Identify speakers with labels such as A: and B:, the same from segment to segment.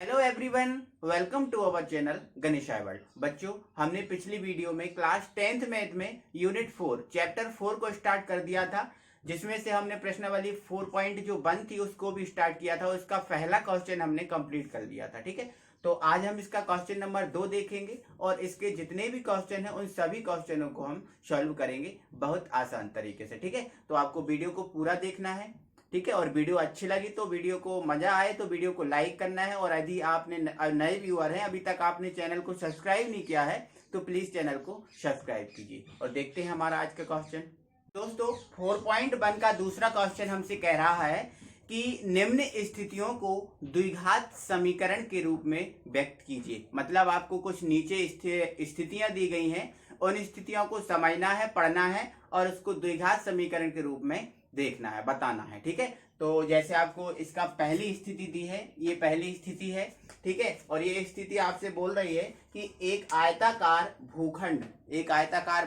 A: Hello everyone, welcome to our channel Ganeshaya world. बच्चों, हमने पिछली वीडियो में क्लास 10th मैथ में यूनिट 4 चैप्टर 4 को स्टार्ट कर दिया था, जिसमें से हमने प्रश्नावली 4 जो बंद थी उसको भी स्टार्ट किया था। उसका पहला क्वेश्चन हमने कंप्लीट कर दिया था। ठीक है, तो आज हम इसका क्वेश्चन नंबर 2 देखेंगे और इसके जितने भी क्वेश्चन हैं उन सभी क्वेश्चनों को हम सॉल्व करेंगे बहुत आसान तरीके से। ठीक है, तो आपको वीडियो को पूरा देखना है। ठीक है, और वीडियो अच्छी लगी तो वीडियो को मजा आए तो वीडियो को लाइक करना है, और यदि आपने नए व्यूअर हैं, अभी तक आपने चैनल को सब्सक्राइब नहीं किया है तो प्लीज चैनल को सब्सक्राइब कीजिए। और देखते हैं हमारा आज का क्वेश्चन। दोस्तों, 4.1 का दूसरा क्वेश्चन हमसे कह रहा है कि निम्न स्थितियों को द्विघात समीकरण के रूप में व्यक्त कीजिए। मतलब आपको कुछ नीचे स्थितियां दी गई हैं, उन स्थितियों को समझना है, पढ़ना है और उसको द्विघात समीकरण के रूप में देखना है, बताना है। ठीक है, तो जैसे आपको इसका पहली स्थिति दी है, ये पहली स्थिति है। ठीक है, और ये स्थिति आपसे बोल रही है कि एक आयताकार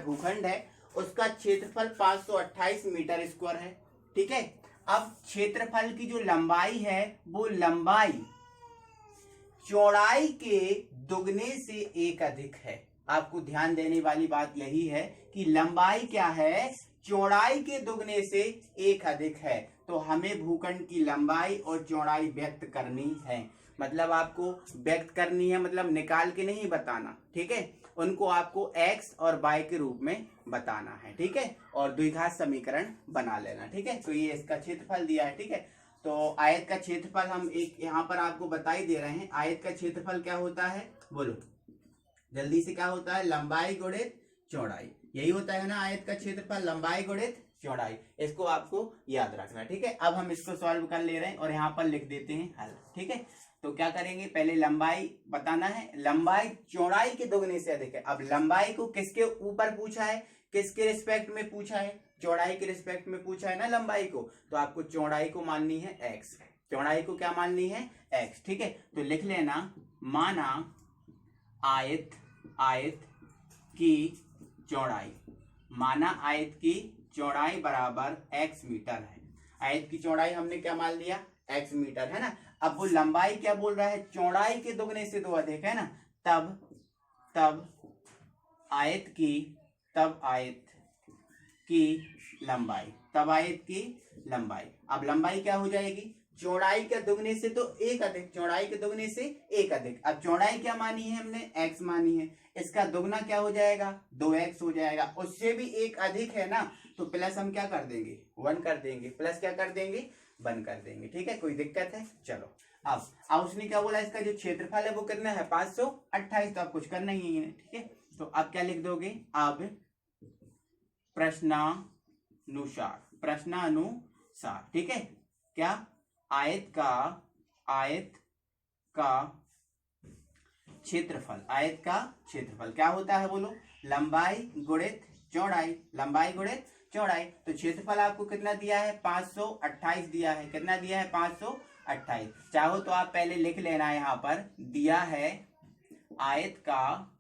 A: भूखंड है, उसका क्षेत्रफल 528 मीटर स्क्वायर है। ठीक है, अब क्षेत्रफल की जो लंबाई है वो लंबाई चौड़ाई के दुगने से एक अधिक है। आपको ध्यान देने वाली बात यही है कि लंबाई क्या है, चौड़ाई के दुगने से एक अधिक है। तो हमें भूखंड की लंबाई और चौड़ाई व्यक्त करनी है। मतलब आपको व्यक्त करनी है, मतलब निकाल के नहीं बताना। ठीक है, उनको आपको x और y के रूप में बताना है। ठीक है, और द्विघात समीकरण बना लेना। ठीक है, तो ये इसका क्षेत्रफल दिया है। ठीक है, तो आयत का क्षेत्रफल हम एक यहाँ पर आपको बता ही दे रहे हैं। आयत का क्षेत्रफल क्या होता है, बोलो जल्दी से, क्या होता है? लंबाई गुणित चौड़ाई। यही होता है ना आयत का क्षेत्रफल, लंबाई गुणित चौड़ाई। इसको आपको याद रखना है। ठीक है, अब हम इसको सॉल्व कर ले रहे हैं और यहाँ पर लिख देते हैं हल। ठीक है, तो क्या करेंगे, पहले लंबाई बताना है। लंबाई चौड़ाई के दोगुने से अधिक है। अब लंबाई को किसके ऊपर पूछा है, किसके रिस्पेक्ट में पूछा है? चौड़ाई के रिस्पेक्ट में पूछा है ना लंबाई को, तो आपको चौड़ाई को माननी है x। चौड़ाई को क्या माननी है? x। ठीक है, तो लिख लेना, माना आयत की चौड़ाई, माना आयत की चौड़ाई बराबर x मीटर है। आयत की चौड़ाई हमने क्या मान लिया? x मीटर है ना। अब वो लंबाई क्या बोल रहा है? चौड़ाई के दुगने से दो अधिक है ना। तब आयत की लंबाई, अब लंबाई क्या हो जाएगी? चौड़ाई के दुगने से तो एक अधिक, चौड़ाई के दुगने से एक अधिक। अब चौड़ाई क्या मानी है हमने? x मानी है। इसका दुगना क्या हो जाएगा? 2x हो जाएगा। उससे भी एक अधिक है ना, तो प्लस हम क्या कर देंगे? 1 कर देंगे। प्लस क्या कर देंगे? 1 कर देंगे। ठीक है, कोई दिक्कत है? चलो, अब उसने क्या बोला, इसका जो क्षेत्रफल है वो कितना है? 528। तो आप कुछ करना ही है। ठीक है, तो अब क्या लिख दोगे? अब प्रश्नानुसार। ठीक है, क्या? आयत का क्षेत्रफल क्या होता है? बोलो, लंबाई गुणित चौड़ाई। तो क्षेत्रफल आपको कितना दिया है? 528 दिया है। कितना दिया है? 528। चाहो तो आप पहले लिख लेना, यहाँ पर दिया है आयत का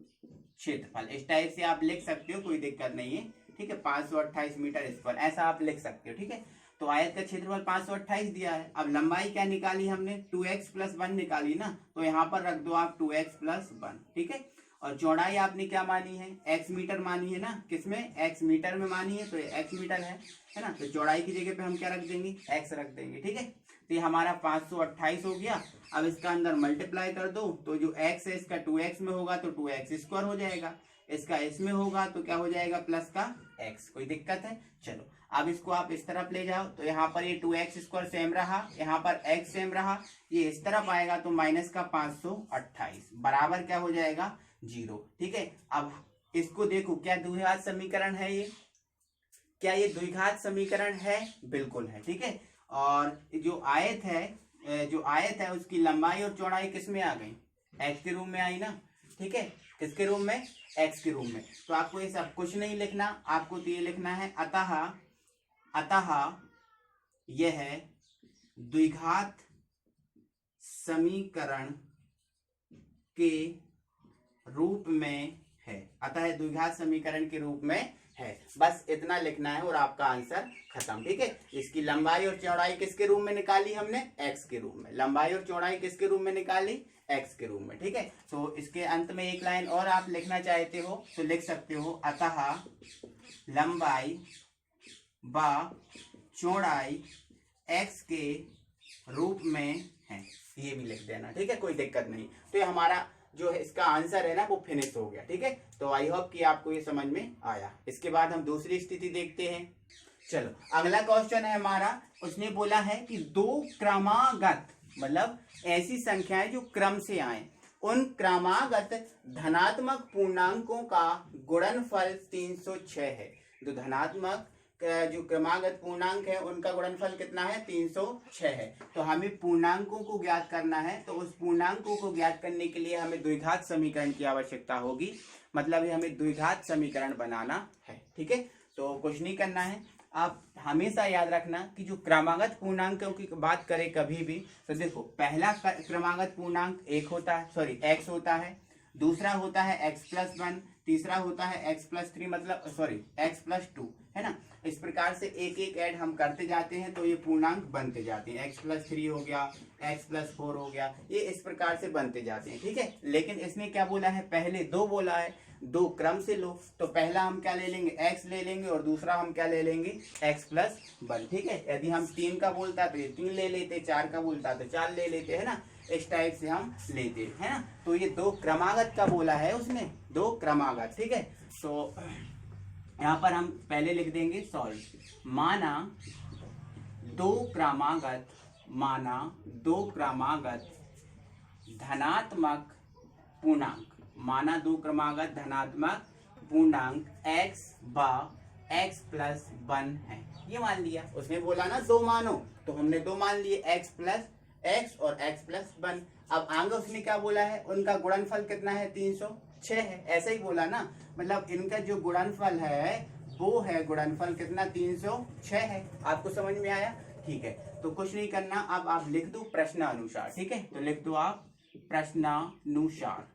A: क्षेत्रफल। इस टाइप से आप लिख सकते हो, कोई दिक्कत नहीं है। ठीक है, 528 मीटर स्क्वायर, ऐसा आप लिख सकते हो। ठीक है, तो आयत का क्षेत्रफल 528 दिया है। अब लंबाई क्या निकाली हमने? 2x + 1 निकाली ना, तो यहाँ पर रख दो आप 2x + 1। ठीक है, और चौड़ाई आपने क्या मानी है? x मीटर मानी है ना। किसमें? x मीटर में मानी है, तो x मीटर है ना। तो चौड़ाई की जगह पे हम क्या रख देंगे? x रख देंगे। ठीक है, तो ये हमारा 528 हो गया। अब इसका अंदर मल्टीप्लाई कर दो, तो जो x है इसका 2x में होगा तो 2x² हो जाएगा। इसका इसमें होगा तो क्या हो जाएगा? प्लस का x। कोई दिक्कत है? चलो, अब इसको आप इस तरफ ले जाओ, तो यहाँ पर ये 2x² सेम रहा, यहाँ पर x सेम रहा। ये इस तरफ आएगा तो माइनस का 528 बराबर क्या हो जाएगा? 0। ठीक है, अब इसको देखो, क्या द्विघात समीकरण है ये? क्या ये द्विघात समीकरण है? बिल्कुल है। ठीक है, और जो आयत है उसकी लंबाई और चौड़ाई किस में आ गई? x के रूप में आई ना। ठीक है, किसके रूप में? x के रूप में। तो आपको ये सब कुछ नहीं लिखना, आपको तो ये लिखना है अतः यह द्विघात समीकरण के रूप में है। अतः द्विघात समीकरण के रूप में है। बस इतना लिखना है और आपका आंसर खत्म। ठीक है, इसकी लंबाई और चौड़ाई किसके रूप में निकाली हमने? x के रूप में। लंबाई और चौड़ाई किसके रूप में निकाली? x के रूप में, ठीक है। तो इसके अंत में एक लाइन और आप लिखना चाहते हो तो लिख सकते हो, अतः लंबाई व चौड़ाई x के रूप में है, ये भी लिख देना, ठीक है, कोई दिक्कत नहीं। तो ये हमारा जो है इसका आंसर है ना वो फिनिश हो गया, ठीक है। तो आई होप कि आपको ये समझ में आया। इसके बाद हम दूसरी स्थिति देखते हैं। चलो अगला क्वेश्चन है हमारा, उसने बोला है कि दो क्रमागत, मतलब ऐसी संख्याएं जो क्रम से आए, उन क्रमागत धनात्मक पूर्णांकों का गुणनफल 306 है। तो धनात्मक जो क्रमागत पूर्णांक है उनका गुणनफल कितना है, 306 है। तो हमें पूर्णांकों को ज्ञात करना है, तो उस पूर्णांकों को ज्ञात करने के लिए हमें द्विघात समीकरण की आवश्यकता होगी, मतलब हमें द्विघात समीकरण बनाना है, ठीक है। तो कुछ नहीं करना है, आप हमेशा याद रखना कि जो क्रमागत पूर्णांकों की बात करें कभी भी, तो देखो पहला क्रमागत पूर्णांक x होता है, दूसरा होता है x+1, तीसरा होता है x+3 मतलब x+2, है ना। इस प्रकार से एक एक ऐड हम करते जाते हैं तो ये पूर्णांक बनते जाते हैं, x+3 हो गया, x+4 हो गया, ये इस प्रकार से बनते जाते हैं, ठीक है। लेकिन इसने क्या बोला है, पहले दो बोला है, दो क्रम से लो, तो पहला हम क्या ले लेंगे, x ले लेंगे और दूसरा हम क्या ले लेंगे, x+1, ठीक है। यदि हम 3 का बोलता है तो ये 3 ले लेते, 4 का बोलता है तो 4 ले लेते, है ना, इस टाइप से हम लेते हैं ना। तो ये दो क्रमागत का बोला है उसने, दो क्रमागत, ठीक है। तो यहाँ पर हम पहले लिख देंगे सॉल्व, माना दो क्रमागत धनात्मक पूर्णांक, माना दो क्रमागत धनात्मक पूर्णांक x व x+1 है, ये मान लिया। उसने बोला ना दो मानो, तो हमने दो मान लिए, x और x+1। अब आगे उसने क्या बोला है, उनका गुणनफल कितना है, 306 है, ऐसा ही बोला ना, मतलब इनका जो गुणनफल है वो है, गुणनफल कितना, 306 है। आपको समझ में आया, ठीक है। तो कुछ नहीं करना, अब आप लिख दो प्रश्नानुसार, ठीक है। तो लिख दो आप प्रश्नानुसार,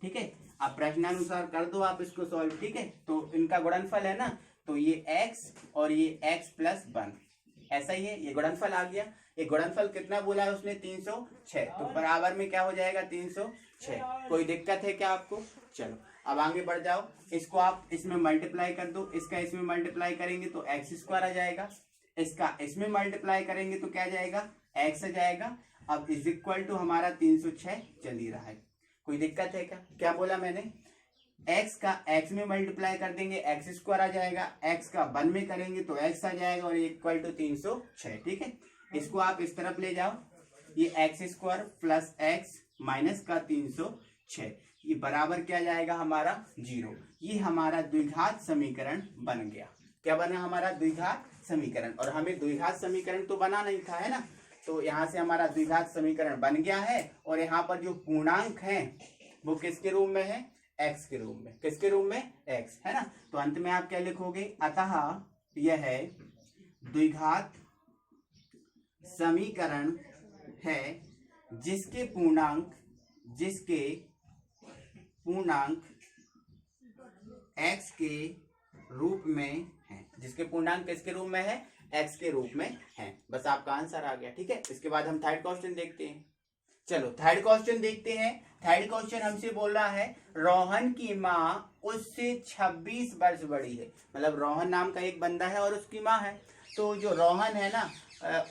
A: ठीक है। आप प्रश्नानुसार कर दो आप इसको सॉल्व, ठीक है। तो इनका गुणनफल है ना, तो ये x और ये x+1, ऐसा ही है, ये गुणनफल आ गया। ये गुणनफल कितना बोला है उसने, 306, तो बराबर में क्या हो जाएगा, 306। कोई दिक्कत है क्या आपको? चलो अब आगे बढ़ जाओ, इसको आप इसमें मल्टीप्लाई कर दो, इसका इसमें मल्टीप्लाई करेंगे तो x² आ जाएगा, इसका इसमें मल्टीप्लाई करेंगे तो क्या जाएगा, x आ जाएगा। अब इज इक्वल टू हमारा 306 चल ही रहा है, कोई दिक्कत है क्या? क्या बोला मैंने, x का x में मल्टीप्लाई कर देंगे x² आ जाएगा, x का 1 में करेंगे तो x आ जाएगा और इक्वल टू 306, ठीक है। इसको आप इस तरफ ले जाओ, ये x² प्लस x माइनस का 306, ये बराबर क्या जाएगा हमारा 0। ये हमारा द्विघात समीकरण बन गया। क्या बना हमारा द्विघात समीकरण, और हमें द्विघात समीकरण तो बना नहीं था, है ना। तो यहाँ से हमारा द्विघात समीकरण बन गया है, और यहाँ पर जो पूर्णांक है वो किसके रूप में है, x के रूप में। किसके रूप में, x, है ना। तो अंत में आप क्या लिखोगे, अतः यह द्विघात समीकरण है जिसके पूर्णांक x के रूप में है, जिसके पूर्णांक किसके रूप में है, x के रूप में है। बस आपका आंसर आ गया, ठीक है। इसके बाद हम थर्ड क्वेश्चन देखते हैं। चलो थर्ड क्वेश्चन देखते हैं। थर्ड क्वेश्चन हमसे बोल रहा है, रोहन की माँ उससे 26 वर्ष बड़ी है, मतलब रोहन नाम का एक बंदा है और उसकी माँ है। तो जो रोहन है ना,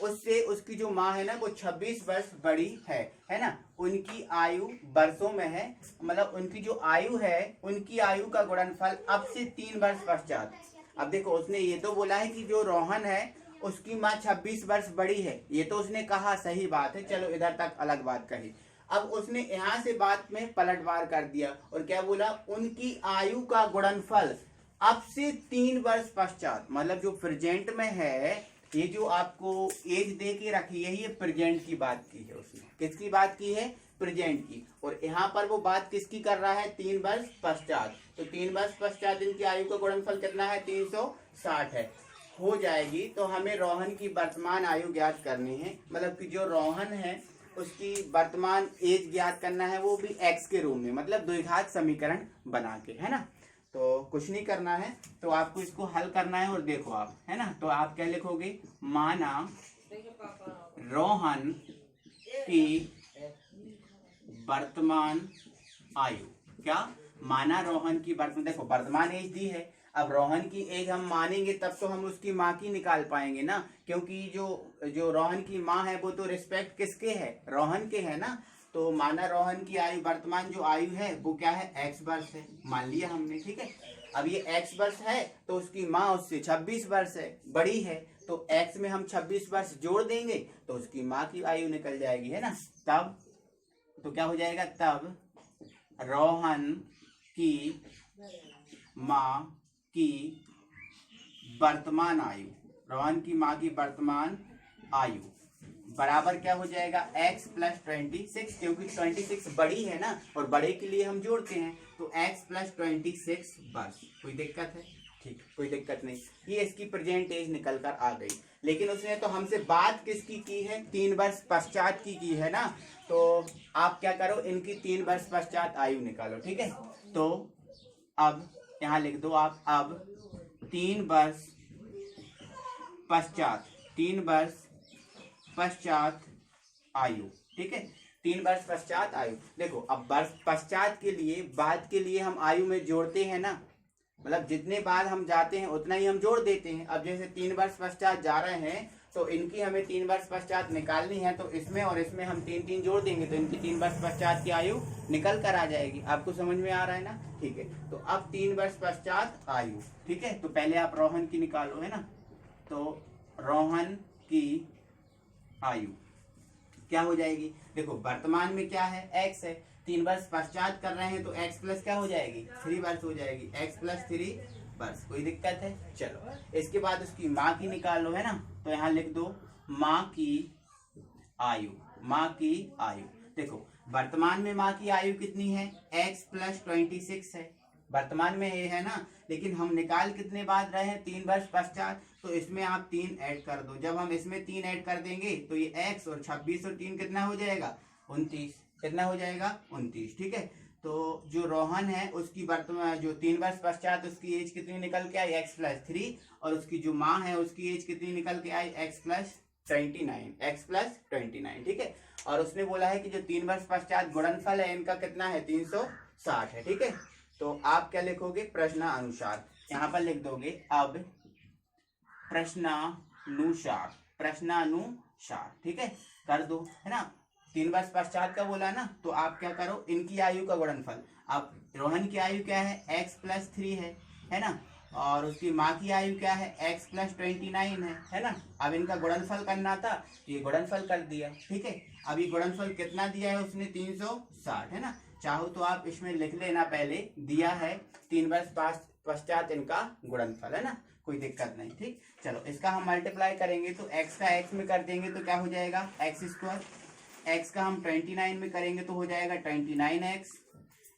A: उससे उसकी जो माँ है ना वो 26 वर्ष बड़ी है ना। उनकी आयु वर्षों में है, मतलब उनकी जो आयु है, उनकी आयु का गुणनफल अब से 3 वर्ष पश्चात। अब देखो उसने ये तो बोला है कि जो रोहन है उसकी माँ 26 वर्ष बड़ी है, ये तो उसने कहा, सही बात है, चलो इधर तक अलग बात कही। अब उसने यहाँ से बात में पलटवार कर दिया और क्या बोला, उनकी आयु का गुणनफल अब से 3 वर्ष पश्चात, मतलब जो प्रेजेंट में है, ये जो आपको एज दे के रखी है, ये प्रेजेंट की बात की है उसने। किसकी बात की है, प्रेजेंट की। और यहाँ पर वो बात किसकी कर रहा है, 3 वर्ष पश्चात। तो 3 वर्ष पश्चात इनकी आयु का गुणनफल कितना है, 360 है, हो जाएगी। तो हमें रोहन की वर्तमान आयु ज्ञात करनी है, मतलब कि जो रोहन है उसकी वर्तमान एज ज्ञात करना है, वो भी x के रूप में, मतलब द्विघात समीकरण बना के, है ना। तो कुछ नहीं करना है, तो आपको इसको हल करना है। और देखो आप, है ना, तो आप क्या लिखोगे, माना रोहन की वर्तमान आयु। क्या माना रोहन की वर्तमान, देखो वर्तमान एज दी है, अब रोहन की एज हम मानेंगे तब तो हम उसकी माँ की निकाल पाएंगे ना, क्योंकि जो रोहन की माँ है वो तो रिस्पेक्ट किसके है, रोहन के है ना। तो माना रोहन की आयु, वर्तमान जो आयु है वो क्या है, x वर्ष है, मान लिया हमने, ठीक है। अब ये x वर्ष है तो उसकी माँ उससे 26 वर्ष है, बड़ी है, तो x में हम 26 वर्ष जोड़ देंगे तो उसकी माँ की आयु निकल जाएगी, है ना। तब तो क्या हो जाएगा, तब रोहन की माँ की वर्तमान आयु, रोहन की माँ की वर्तमान आयु बराबर क्या हो जाएगा, x प्लस 26, क्योंकि 26 बड़ी है ना, और बड़े के लिए हम जोड़ते हैं, तो x प्लस 26 वर्ष। कोई दिक्कत है, ठीक, कोई दिक्कत नहीं। ये इसकी प्रेजेंट एज निकल कर आ गई। लेकिन उसने तो हमसे बात किसकी की है, 3 वर्ष पश्चात की है ना। तो आप क्या करो, इनकी 3 वर्ष पश्चात आयु निकालो, ठीक है। तो अब यहाँ लिख दो आप, अब 3 वर्ष पश्चात, 3 वर्ष पश्चात आयु, ठीक है, 3 वर्ष पश्चात आयु। देखो अब वर्ष पश्चात के लिए, बाद के लिए हम आयु में जोड़ते हैं ना, मतलब जितने बार हम जाते हैं उतना ही हम जोड़ देते हैं। अब जैसे 3 वर्ष पश्चात जा रहे हैं तो इनकी हमें 3 वर्ष पश्चात निकालनी है, तो इसमें और इसमें हम 3 जोड़ देंगे तो इनकी 3 वर्ष पश्चात की आयु निकल कर आ जाएगी। आपको समझ में आ रहा है ना, ठीक है। तो अब 3 वर्ष पश्चात आयु, ठीक है। तो पहले आप रोहन की निकालो, है ना। तो रोहन की आयु क्या हो जाएगी, देखो वर्तमान में क्या है, x है, 3 वर्ष पश्चात कर रहे हैं तो x प्लस क्या हो जाएगी, 3 वर्ष हो जाएगी, x प्लस 3 वर्ष। कोई दिक्कत है, चलो इसके बाद उसकी माँ की निकालो, है ना। तो यहाँ लिख दो माँ की आयु, माँ की आयु। देखो वर्तमान में माँ की आयु कितनी है, x प्लस 26 है, वर्तमान में ये है ना, लेकिन हम निकाल कितने बाद रहे हैं, 3 वर्ष पश्चात, तो इसमें आप 3 ऐड कर दो। जब हम इसमें 3 ऐड कर देंगे तो ये x और 26 और 3 कितना हो जाएगा, 29, कितना हो जाएगा, 29, ठीक है। तो जो रोहन है उसकी वर्तमान, जो 3 वर्ष पश्चात उसकी एज कितनी निकल के आई, x प्लस 3, और उसकी जो माँ है उसकी एज कितनी निकल के आई, x प्लस 29, x प्लस 29, ठीक है। और उसने बोला है कि जो 3 वर्ष पश्चात गुणनफल है इनका कितना है, 360 है, ठीक है। तो आप क्या लिखोगे, प्रश्नानुसार, यहाँ पर लिख दोगे अब प्रश्नानुसार, प्रश्नानुसार, ठीक है, कर दो, है ना। 3 वर्ष पश्चात का बोला ना, तो आप क्या करो, इनकी आयु का गुणनफल। अब रोहन की आयु क्या है, x प्लस 3 है ना, और उसकी माँ की आयु क्या है, x प्लस 29 है ना। अब इनका गुणनफल करना था तो ये गुणनफल कर दिया, ठीक है। अब ये गुणनफल कितना दिया है उसने, 360, है ना। चाहो तो आप इसमें लिख लेना, पहले दिया है 3 वर्ष पश्चात इनका गुणनफल, है ना, कोई दिक्कत नहीं, ठीक। चलो इसका हम मल्टीप्लाई करेंगे तो x का x में कर देंगे तो क्या हो जाएगा, x स्क्वायर, x का हम 29 में करेंगे तो हो जाएगा 29x,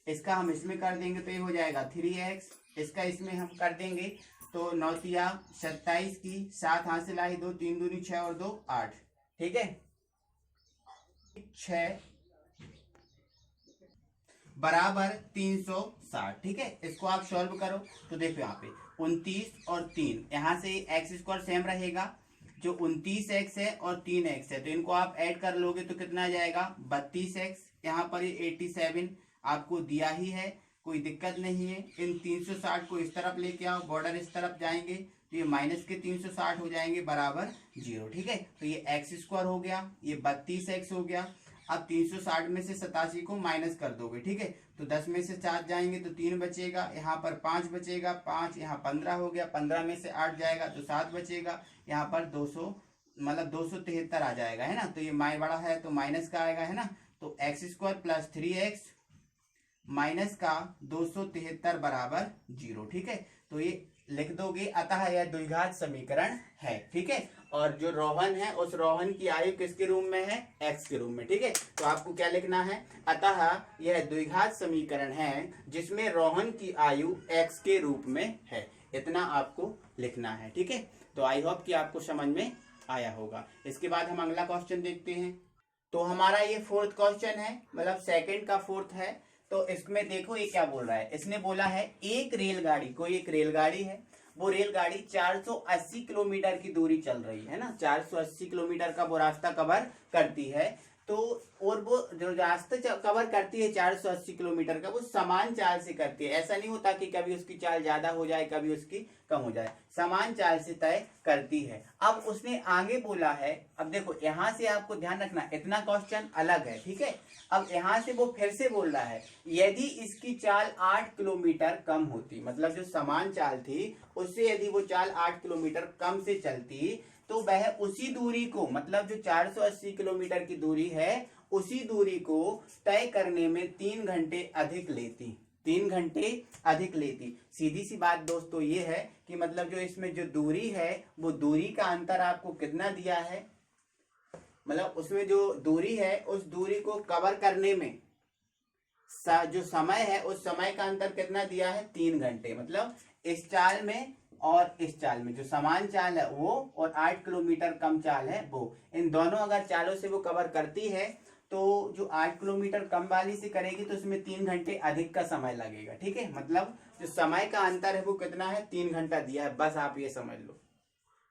A: इसका हम इसमें कर देंगे तो ये हो जाएगा 3x, इसका इसमें हम कर देंगे तो 9 तिया 27 की 7 हाथ से लाई 2, 3 दूनी 6 और 2 8, ठीक है, 6 बराबर 360, ठीक है। इसको आप सॉल्व करो तो देखो यहाँ पे 29 और 3, यहाँ से एक्स स्क्वायर सेम रहेगा, जो 29x है और 3x है तो इनको आप ऐड कर लोगे तो कितना आ जाएगा, 32x, यहाँ पर ये 87 आपको दिया ही है, कोई दिक्कत नहीं है। इन 360 को इस तरफ लेके आओ, बॉर्डर इस तरफ जाएंगे तो ये माइनस के 360 हो जाएंगे बराबर 0, ठीक है। तो ये एक्स स्क्वायर हो गया, ये 32x हो गया। अब 360 में से 87 को माइनस कर दोगे, ठीक है, तो 10 में से 4 जाएंगे तो 3 बचेगा, यहाँ पर 5 बचेगा, 5 यहाँ 15 हो गया, 15 में से 8 जाएगा तो 7 बचेगा, यहाँ पर 200 मतलब 273 आ जाएगा, है ना। तो ये माइ बड़ा है तो माइनस का आएगा, है ना। तो x square plus 3x minus का 273 बराबर 0, ठीक है। तो ये लिख दोगे, अतः यह द्विघात समीकरण है, ठीक है। और जो रोहन है उस रोहन की आयु किसके रूप में है, x के रूप में, ठीक है। तो आपको क्या लिखना है, अतः यह द्विघात समीकरण है जिसमें रोहन की आयु x के रूप में है, इतना आपको लिखना है, ठीक है। तो आई होप कि आपको समझ में आया होगा। इसके बाद हम अगला क्वेश्चन देखते हैं। तो हमारा ये 4th क्वेश्चन है, मतलब सेकंड का 4th है। तो इसमें देखो ये क्या बोल रहा है, इसने बोला है एक रेलगाड़ी, कोई एक रेलगाड़ी है, वो रेलगाड़ी 480 किलोमीटर की दूरी चल रही है ना, 480 किलोमीटर का वो रास्ता कवर करती है। तो और वो जो रास्ता कवर करती है 480 किलोमीटर का, वो समान चाल से करती है। ऐसा नहीं होता कि कभी उसकी चाल ज्यादा हो जाए कभी उसकी कम हो जाए, समान चाल से तय करती है। अब उसने आगे बोला है, अब देखो यहां से आपको ध्यान रखना, इतना क्वेश्चन अलग है, ठीक है। अब यहां से वो फिर से बोल रहा है, यदि इसकी चाल 8 किलोमीटर कम होती, मतलब जो समान चाल थी उससे यदि वो चाल 8 किलोमीटर कम से चलती, तो वह उसी दूरी को, मतलब जो 480 किलोमीटर की दूरी है, उसी दूरी को तय करने में 3 घंटे अधिक लेती, 3 घंटे अधिक लेती। सीधी सी बात दोस्तों ये है कि मतलब जो इसमें जो दूरी है, वो दूरी का अंतर आपको कितना दिया है, मतलब उसमें जो दूरी है उस दूरी को कवर करने में जो समय है उस समय का अंतर कितना दिया है, 3 घंटे। मतलब इस चाल में और इस चाल में जो समान चाल है वो, और 8 किलोमीटर कम चाल है वो, इन दोनों अगर चालों से वो कवर करती है, तो जो 8 किलोमीटर कम वाली से करेगी तो उसमें 3 घंटे अधिक का समय लगेगा, ठीक है। मतलब जो समय का अंतर है वो कितना है, 3 घंटा दिया है, बस आप ये समझ लो।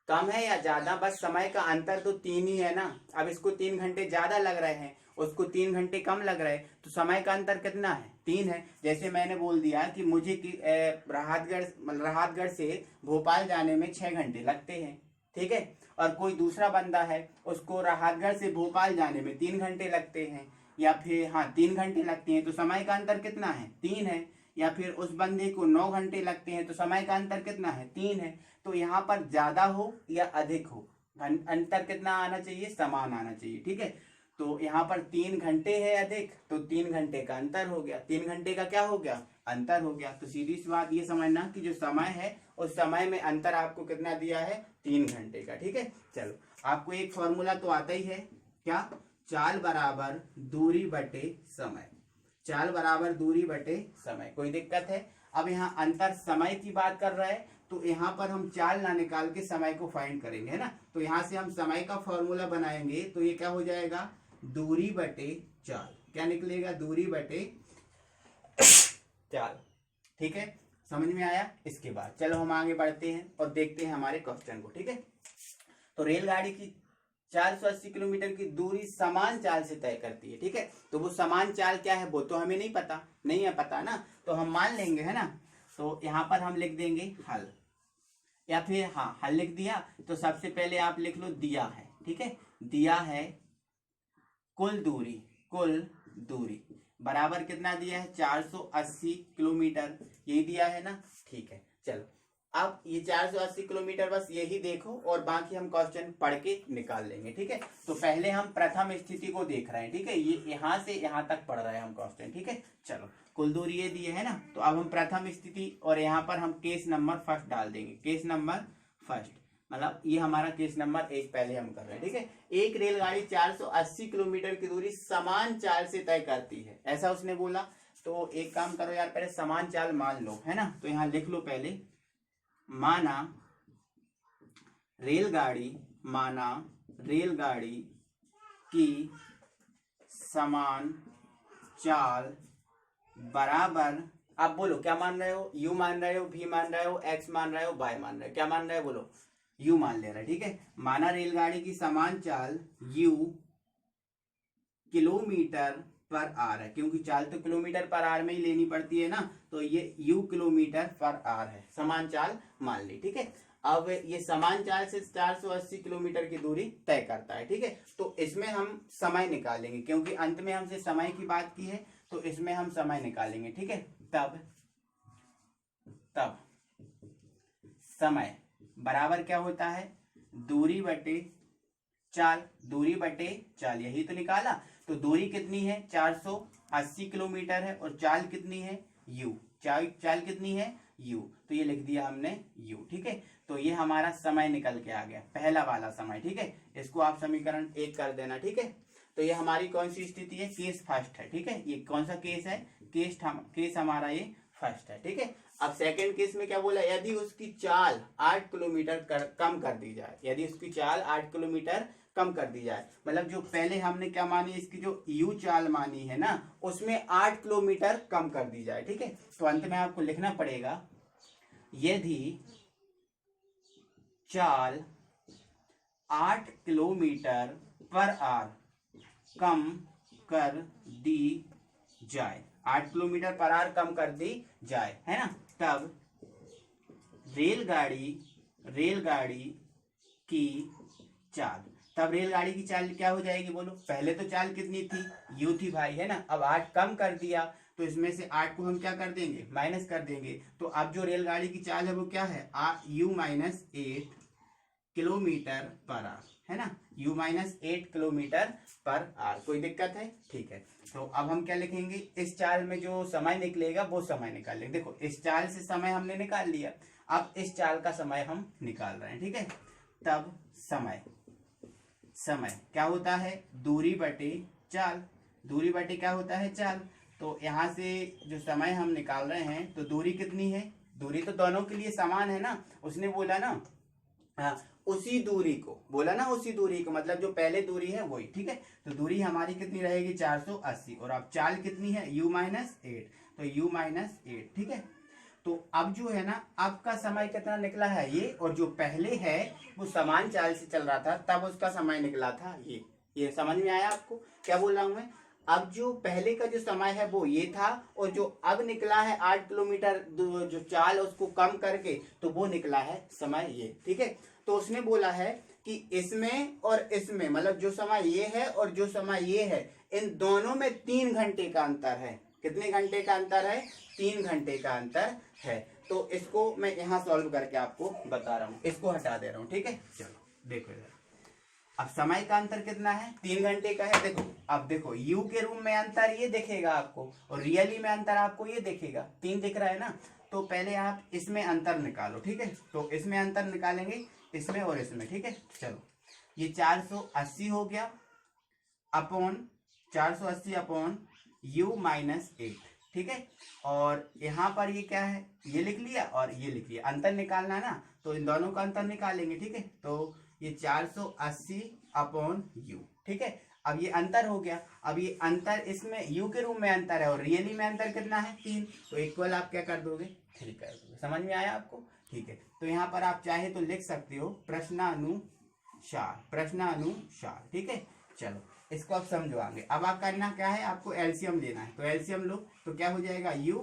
A: कम है या ज्यादा, बस समय का अंतर तो 3 ही है ना। अब इसको 3 घंटे ज्यादा लग रहे हैं, उसको 3 घंटे कम लग रहे हैं, तो समय का अंतर कितना है, 3 है। जैसे मैंने बोल दिया कि मुझे राहतगढ़ से भोपाल जाने में 6 घंटे लगते हैं, ठीक है। और कोई दूसरा बंदा है, उसको राहतगढ़ से भोपाल जाने में 3 घंटे लगते हैं, या फिर हाँ 3 घंटे लगते हैं, तो समय का अंतर कितना है, 3 है। या फिर उस बंदे को 9 घंटे लगते हैं, तो समय का अंतर कितना है, 3 है। तो यहाँ पर ज्यादा हो या अधिक हो, अंतर कितना आना चाहिए, समान आना चाहिए, ठीक है। तो यहाँ पर 3 घंटे है अधिक, तो 3 घंटे का अंतर हो गया, 3 घंटे का क्या हो गया, अंतर हो गया। तो सीधी सी बात ये समझना कि जो समय है उस समय में अंतर आपको कितना दिया है, 3 घंटे का, ठीक है। चलो, आपको एक फॉर्मूला तो आता ही है, क्या, चाल बराबर दूरी बटे समय, चाल बराबर दूरी बटे समय, कोई दिक्कत है। अब यहाँ अंतर समय की बात कर रहा है, तो यहाँ पर हम चाल ना निकाल के समय को फाइंड करेंगे, है ना। तो यहाँ से हम समय का फॉर्मूला बनाएंगे, तो ये क्या हो जाएगा, दूरी बटे चाल, क्या निकलेगा, दूरी बटे चाल, ठीक है। समझ में आया। इसके बाद चलो हम आगे बढ़ते हैं और देखते हैं हमारे क्वेश्चन को, ठीक है। तो रेलगाड़ी की 480 किलोमीटर की दूरी समान चाल से तय करती है, ठीक है। तो वो समान चाल क्या है वो तो हमें नहीं पता, नहीं है पता ना, तो हम मान लेंगे, है ना। तो यहाँ पर हम लिख देंगे हल, या फिर हाँ हल लिख दिया, तो सबसे पहले आप लिख लो दिया है, ठीक है। दिया है कुल दूरी बराबर कितना दिया है, 480 किलोमीटर, यही दिया है ना, ठीक है। चलो, अब ये 480 किलोमीटर बस यही देखो, और बाकी हम क्वेश्चन पढ़ के निकाल लेंगे, ठीक है। तो पहले हम प्रथम स्थिति को देख रहे हैं, ठीक है, ये यहाँ से यहाँ तक पढ़ रहे हैं हम क्वेश्चन, ठीक है। चलो, कुल दूरी ये दिए है ना, तो अब हम प्रथम स्थिति, और यहाँ पर हम केस नंबर फर्स्ट डाल देंगे, केस नंबर फर्स्ट, मतलब ये हमारा केस नंबर 1 पहले हम कर रहे हैं, ठीक है। एक रेलगाड़ी 480 किलोमीटर की दूरी समान चाल से तय करती है, ऐसा उसने बोला। तो एक काम करो यार, पहले समान चाल मान लो, है ना। तो यहाँ लिख लो पहले, माना रेलगाड़ी की समान चाल बराबर, आप बोलो क्या मान रहे हो, यू मान रहे हो, भी मान रहे हो, एक्स मान रहे हो, वाई मान रहे हो, क्या मान रहे हो बोलो, यू मान ले रहा है, ठीक है। माना रेलगाड़ी की समान चाल यू किलोमीटर पर आर है, क्योंकि चाल तो किलोमीटर पर आर में ही लेनी पड़ती है ना, तो ये यू किलोमीटर पर आर है, समान चाल मान ली, ठीक है। अब ये समान चाल से 480 किलोमीटर की दूरी तय करता है, ठीक है। तो इसमें हम समय निकालेंगे, क्योंकि अंत में हमसे समय की बात की है, तो इसमें हम समय निकालेंगे, ठीक है। तब समय बराबर क्या होता है, दूरी बटे चाल, दूरी बटे चाल, यही तो निकाला। तो दूरी कितनी है, 480 किलोमीटर है, और चाल कितनी है, यू, चाल कितनी है, यू, तो ये लिख दिया हमने यू, ठीक है। तो ये हमारा समय निकल के आ गया, पहला वाला समय, ठीक है। इसको आप समीकरण 1 कर देना, ठीक है। तो ये हमारी कौन सी स्थिति है, केस फर्स्ट है, ठीक है। ये कौन सा केस है, केस हमारा ये फर्स्ट है, ठीक है। अब सेकंड केस में क्या बोला, यदि उसकी चाल 8 किलोमीटर कम कर दी जाए, यदि उसकी चाल 8 किलोमीटर कम कर दी जाए, मतलब जो पहले हमने क्या मानी, इसकी जो यू चाल मानी है ना, उसमें 8 किलोमीटर कम कर दी जाए, ठीक है। तो अंत में आपको लिखना पड़ेगा, यदि चाल 8 किलोमीटर पर आवर कम कर दी जाए, 8 किलोमीटर पर आवर कम कर दी जाए, है ना, तब रेलगाड़ी की चाल, तब रेलगाड़ी की चाल क्या हो जाएगी बोलो। पहले तो चाल कितनी थी, यू थी भाई, है ना। अब 8 कम कर दिया तो इसमें से 8 को हम क्या कर देंगे, माइनस कर देंगे। तो अब जो रेलगाड़ी की चाल है वो क्या है, you minus 8 kilometre per hour, है ना, u minus 8 kilometre per hour. कोई दिक्कत है, ठीक है। तो अब हम क्या लिखेंगे, इस चाल में जो समय निकलेगा वो समय निकाल लेंगे। देखो इस चाल से समय हमने निकाल लिया, अब इस चाल का समय हम निकाल रहे हैं, ठीक है। तब समय क्या होता है, दूरी बटे चाल, दूरी बटे क्या होता है, चाल। तो यहाँ से जो समय हम निकाल रहे हैं, तो दूरी कितनी है, दूरी तो दोनों के लिए समान है ना, उसने बोला ना, हाँ, उसी दूरी को बोला ना, उसी दूरी को मतलब जो पहले दूरी है वही, ठीक है। तो दूरी हमारी कितनी रहेगी, 480, और अब चाल कितनी है, u माइनस 8, तो u माइनस 8, ठीक है। तो अब जो है ना, अब का समय कितना निकला है ये, और जो पहले है वो समान चाल से चल रहा था तब उसका समय निकला था ये समझ में आया आपको क्या बोल रहा हूं मैं। अब जो पहले का जो समय है वो ये था, और जो अब निकला है 8 किलोमीटर जो चाल उसको कम करके, तो वो निकला है समय ये, ठीक है। तो उसने बोला है कि इसमें और इसमें, मतलब जो समय ये है और जो समय ये है, इन दोनों में 3 घंटे का अंतर है। कितने घंटे का अंतर है, 3 घंटे का अंतर है। तो इसको मैं यहाँ सॉल्व करके आपको बता रहा हूँ, इसको हटा दे रहा हूँ, ठीक है। चलो देखो इधर, अब समय का अंतर कितना है, 3 घंटे का है। देखो अब देखो u के रूप में अंतर ये दिखेगा आपको, और रियली में अंतर आपको ये दिखेगा, 3 दिख रहा है ना। तो पहले आप इसमें अंतर निकालो, ठीक है। तो इसमें अंतर निकालेंगे, इसमें और इसमें, ठीक है। चलो ये 480 हो गया अपॉन 480 अपॉन u माइनस 8, ठीक है। और यहाँ पर ये क्या है, ये लिख लिया और ये लिख लिया, अंतर निकालना है ना, तो इन दोनों का अंतर निकालेंगे, ठीक है। तो ये 480 अपॉन u, ठीक है। अब ये अंतर हो गया, अब ये अंतर इसमें u के रूप में अंतर है और रियली में अंतर कितना है, 3, तो इक्वल आप क्या कर दोगे, 3 कर दोगे। समझ में आया आपको, ठीक है। तो यहाँ पर आप चाहे तो लिख सकते हो प्रश्नानुसार, ठीक है। चलो इसको आप समझो आगे। अब आप करना क्या है, आपको एलसीएम लेना है, तो एलसीएम लो, तो क्या हो जाएगा, u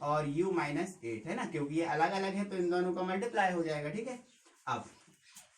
A: और u माइनस 8, है ना, क्योंकि ये अलग अलग है तो इन दोनों का मल्टीप्लाई हो जाएगा, ठीक है। अब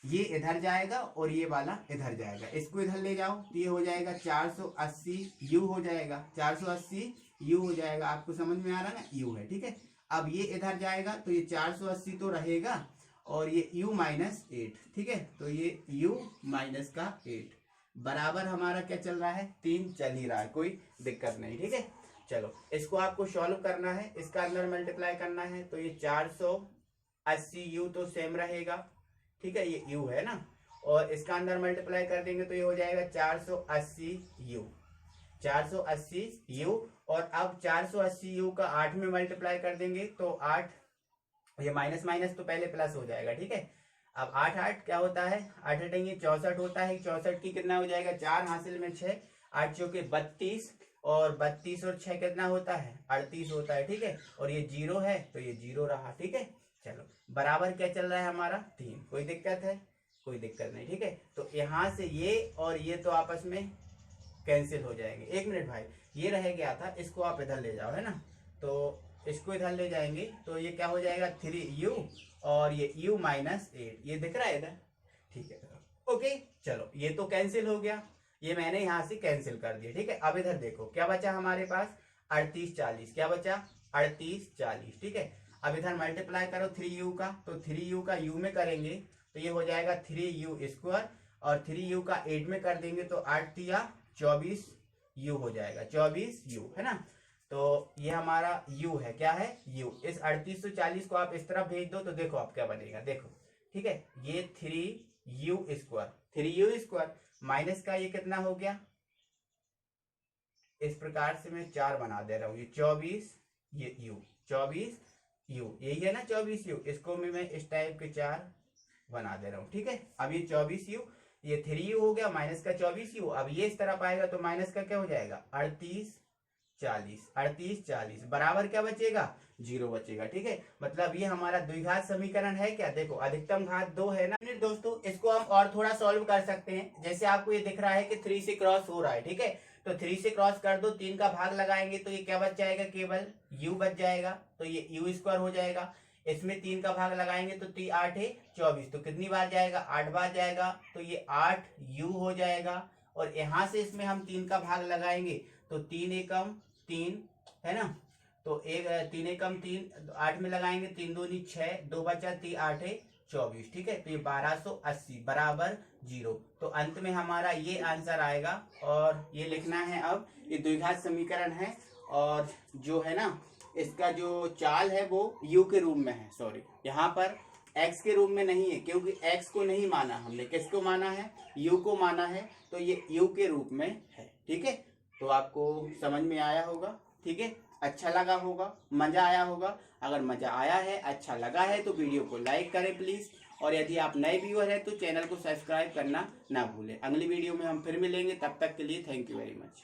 A: ये इधर जाएगा और ये वाला इधर जाएगा, इसको इधर ले जाओ तो ये हो जाएगा 480 u हो जाएगा, 480 u हो जाएगा। आपको समझ में आ रहा है ना, u है, ठीक है। अब ये इधर जाएगा तो ये 480 तो रहेगा, और ये u माइनस 8, ठीक है। तो ये u माइनस का 8 बराबर हमारा क्या चल रहा है, 3 चल ही रहा है, कोई दिक्कत नहीं, ठीक है। चलो इसको आपको सॉल्व करना है, इसका अंदर मल्टीप्लाई करना है, तो ये 480 u तो सेम रहेगा, ठीक है, ये u है ना, और इसका अंदर मल्टीप्लाई कर देंगे तो ये हो जाएगा 480 u, और अब 480 u का 8 में मल्टीप्लाई कर देंगे तो 8, ये माइनस माइनस तो पहले प्लस हो जाएगा, ठीक है। अब 8 8 क्या होता है, 8 हटेंगे 64 होता है, 64 की कितना हो जाएगा, 4 हासिल में 6, 8 चौके 32, और 32 और 6 कितना होता है, 38 होता है, ठीक है। और ये 0 है तो ये 0 रहा, ठीक है। चलो बराबर क्या चल रहा है हमारा, 3, कोई दिक्कत है, कोई दिक्कत नहीं, ठीक है। तो यहाँ से ये और ये तो आपस में कैंसिल हो जाएंगे। 1 मिनट भाई, ये रह गया था, इसको आप इधर ले जाओ, है ना, तो इसको इधर ले जाएंगे तो ये क्या हो जाएगा, 3u, और ये u माइनस 8, ये दिख रहा है इधर, ठीक है। ओके चलो ये तो कैंसिल हो गया, ये मैंने यहाँ से कैंसिल कर दिया, ठीक है। अब इधर देखो क्या बचा हमारे पास, 38 40, क्या बचा, 38 40, ठीक है। अब इधर मल्टीप्लाई करो 3u का, तो 3u का u में करेंगे तो ये हो जाएगा 3u स्क्वायर, और 3u का 8 में कर देंगे तो 8 या 24u हो जाएगा, 24u, है ना। तो ये हमारा u है, क्या है, u। इस 3840 को आप इस तरफ भेज दो तो देखो आप क्या बनेगा, देखो, ठीक है। ये 3u स्क्वायर माइनस का ये कितना हो गया, इस प्रकार से मैं 4 बना दे रहा हूँ, ये 24, ये u 24u, यही है ना 24u, इसको मैं इस टाइप के 4 बना दे रहा हूँ, ठीक है। अब ये 24u, ये 3u हो गया, माइनस का 24u, अब ये इस तरफ आएगा तो माइनस का क्या हो जाएगा, 38 40, 38 40 बराबर क्या बचेगा, 0 बचेगा। ठीक है, मतलब ये हमारा द्विघात समीकरण है क्या, देखो अधिकतम घात 2 है ना। दोस्तों इसको हम और थोड़ा सॉल्व कर सकते हैं। जैसे आपको ये दिख रहा है कि 3 से क्रॉस हो रहा है, ठीक है, तो 3 से क्रॉस कर दो, 3 का भाग लगाएंगे तो ये क्या बच जाएगा, केवल u बच जाएगा, तो ये u² हो जाएगा। इसमें 3 का भाग लगाएंगे तो 3 8 है 24, तो कितनी बार जाएगा, 8 बार जाएगा, तो ये 8u हो जाएगा। और यहाँ से इसमें हम 3 का भाग लगाएंगे तो 3 एकम 3 है ना, तो 3 एकम 3 8 में लगाएंगे, 3 दूनी 6, 2 बचा 3 8 है 24। ठीक है, तो ये 1280 बराबर 0। तो अंत में हमारा ये आंसर आएगा। और ये लिखना है, अब ये द्विघात समीकरण है और जो है ना इसका जो चाल है वो u के रूप में है, सॉरी यहाँ पर x के रूप में नहीं है, क्योंकि x को नहीं माना हमने, किसको माना है, u को माना है, तो ये u के रूप में है। ठीक है, तो आपको समझ में आया होगा। ठीक है, अच्छा लगा होगा, मजा आया होगा। अगर मजा आया है, अच्छा लगा है तो वीडियो को लाइक करें प्लीज, और यदि आप नए व्यूअर हैं तो चैनल को सब्सक्राइब करना ना भूलें। अगली वीडियो में हम फिर मिलेंगे, तब तक के लिए थैंक यू वेरी मच।